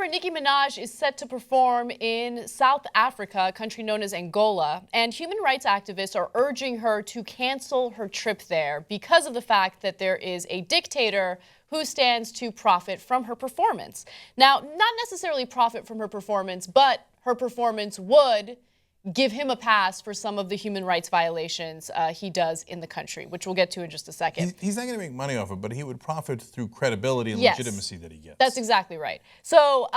Rapper Nicki Minaj is set to perform in South Africa, a country known as Angola, and human rights activists are urging her to cancel her trip there because of the fact that there is a dictator who stands to profit from her performance. Now, not necessarily profit from her performance, but her performance would give him a pass for some of the human rights violations he does in the country, which we'll get to in just a second. He's not going to make money off it, but he would profit through credibility and Yes, legitimacy that he gets. That's exactly right. So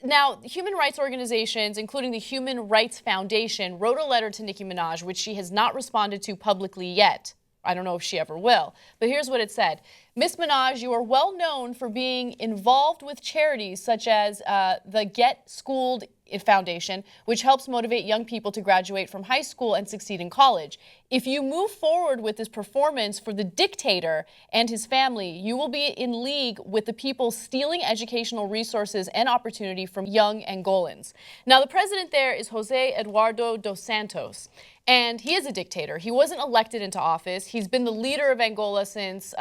now, human rights organizations, including the Human Rights Foundation, wrote a letter to Nicki Minaj, which she has not responded to publicly yet. I don't know if she ever will. But here's what it said. Miss Minaj, you are well known for being involved with charities such as the Get Schooled Foundation, which helps motivate young people to graduate from high school and succeed in college. If you move forward with this performance for the dictator and his family, you will be in league with the people stealing educational resources and opportunity from young Angolans. Now, the president there is José Eduardo dos Santos, and he is a dictator. He wasn't elected into office. He's been the leader of Angola since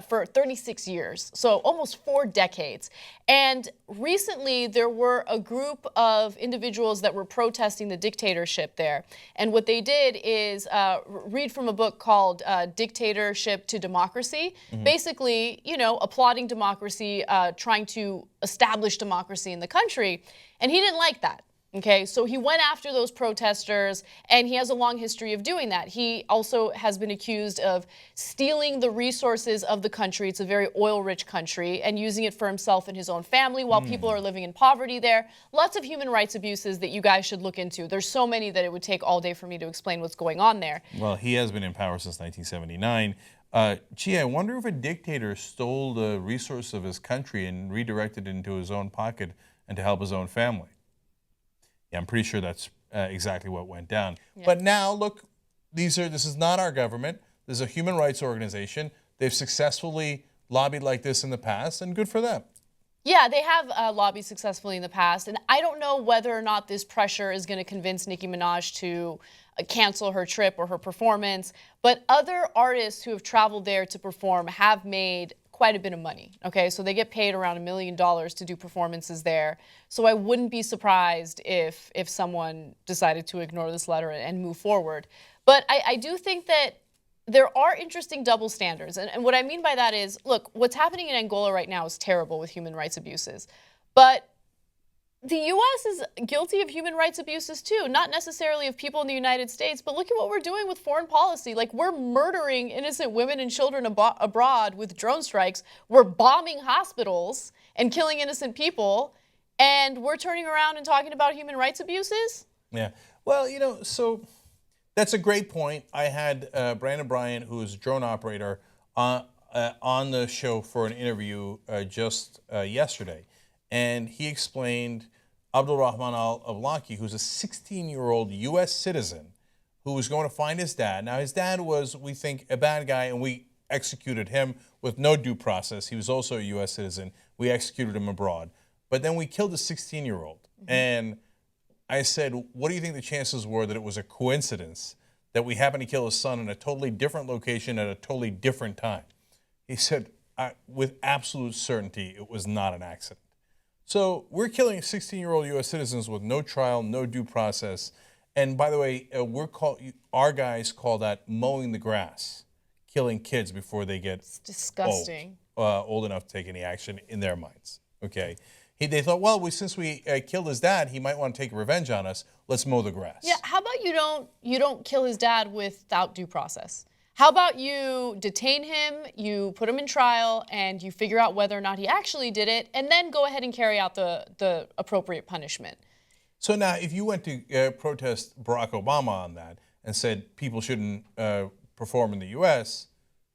for 36 years, so almost 4 decades. And recently, there were a group of individuals that were protesting the dictatorship there. And what they did is read from a book called Dictatorship to Democracy. Basically, you know, applauding democracy, trying to establish democracy in the country. And he didn't like that. Okay, so he went after those protesters, and he has a long history of doing that. He also has been accused of stealing the resources of the country. It's a very oil-rich country, and using it for himself and his own family while people are living in poverty there. Lots of human rights abuses that you guys should look into. There's so many that it would take all day for me to explain what's going on there. Well, he has been in power since 1979. Gee, I wonder if a dictator stole the resource of his country and redirected it into his own pocket and to help his own family. Yeah, I'm pretty sure that's exactly what went down. Yeah. But now, look, this is not our government. This is a human rights organization. They've successfully lobbied like this in the past, and good for them. Yeah, they have lobbied successfully in the past, and I don't know whether or not this pressure is going to convince Nicki Minaj to cancel her trip or her performance, but other artists who have traveled there to perform have made quite a bit of money, okay? So they get paid around $1 million to do performances there. So I wouldn't be surprised if someone decided to ignore this letter and move forward. But I do think that there are interesting double standards. And what I mean by that is, look, what's happening in Angola right now is terrible with human rights abuses. But the U.S. is guilty of human rights abuses too, not necessarily of people in the United States, but look at what we're doing with foreign policy. Like, we're murdering innocent women and children abroad with drone strikes. We're bombing hospitals and killing innocent people, and we're turning around and talking about human rights abuses? Yeah. Well, you know, so that's a great point. I had Brandon Bryant, who is a drone operator, on the show for an interview just yesterday, and he explained Abdul Rahman al-Awlaki, who's a 16-year-old U.S. citizen who was going to find his dad. Now, his dad was, we think, a bad guy, and we executed him with no due process. He was also a U.S. citizen. We executed him abroad. But then we killed a 16-year-old. And I said, what do you think the chances were that it was a coincidence that we happened to kill his son in a totally different location at a totally different time? He said, with absolute certainty, it was not an accident. So we're killing 16-year-old U.S. citizens with no trial, no due process. And by the way, our guys call that mowing the grass, killing kids before they get it's disgusting. Old enough to take any action in their minds. Okay, they thought, well, since we killed his dad, he might want to take revenge on us. Let's mow the grass. Yeah. How about you don't kill his dad without due process? How about you detain him, you put him in trial, and you figure out whether or not he actually did it, and then go ahead and carry out the appropriate punishment? So now, if you went to protest Barack Obama on that and said people shouldn't perform in the U.S.,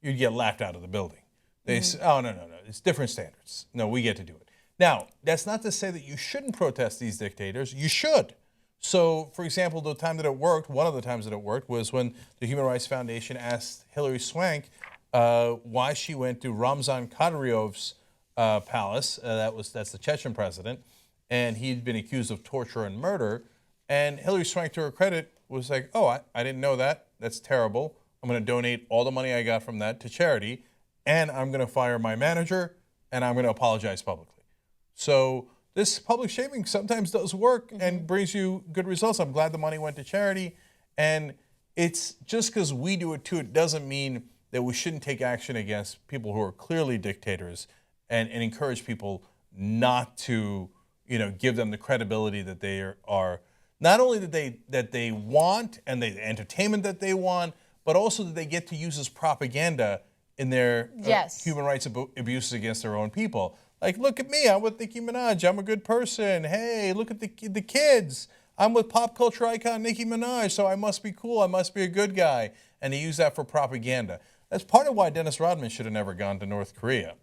you'd get laughed out of the building. They say, oh, no, it's different standards. No, we get to do it. Now, that's not to say that you shouldn't protest these dictators. You should. So, for example, the time that it worked, one of the times that it worked was when the Human Rights Foundation asked Hillary Swank why she went to Ramzan Kadyrov's palace. That's the Chechen president, and he'd been accused of torture and murder. And Hillary Swank, to her credit, was like, oh, I didn't know that. That's terrible. I'm going to donate all the money I got from that to charity, and I'm going to fire my manager, and I'm going to apologize publicly. So this public shaming sometimes does work and brings you good results. I'm glad the money went to charity. And it's just because we do it too, it doesn't mean that we shouldn't take action against people who are clearly dictators and encourage people not to, give them the credibility that they are not only that they want and the entertainment that they want, but also that they get to use as propaganda in their human rights abuses against their own people. Like, look at me, I'm with Nicki Minaj, I'm a good person. Hey, look at the kids. I'm with pop culture icon Nicki Minaj, so I must be cool, I must be a good guy. And they use that for propaganda. That's part of why Dennis Rodman should have never gone to North Korea.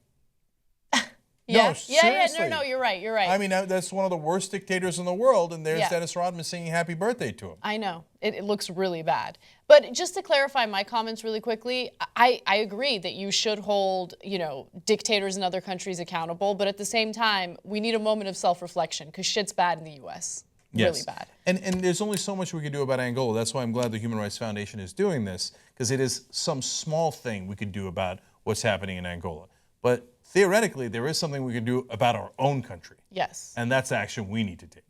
Yeah, No, seriously. No, you're right. I mean, that's one of the worst dictators in the world, and there's Yeah. Dennis Rodman singing happy birthday to him. I know. It looks really bad. But just to clarify my comments really quickly, I agree that you should hold, dictators in other countries accountable, but at the same time, we need a moment of self-reflection because shit's bad in the U.S. Yes. Really bad. And there's only so much we can do about Angola. That's why I'm glad the Human Rights Foundation is doing this, because it is some small thing we could do about what's happening in Angola. But theoretically, there is something we can do about our own country. Yes. And that's action we need to take.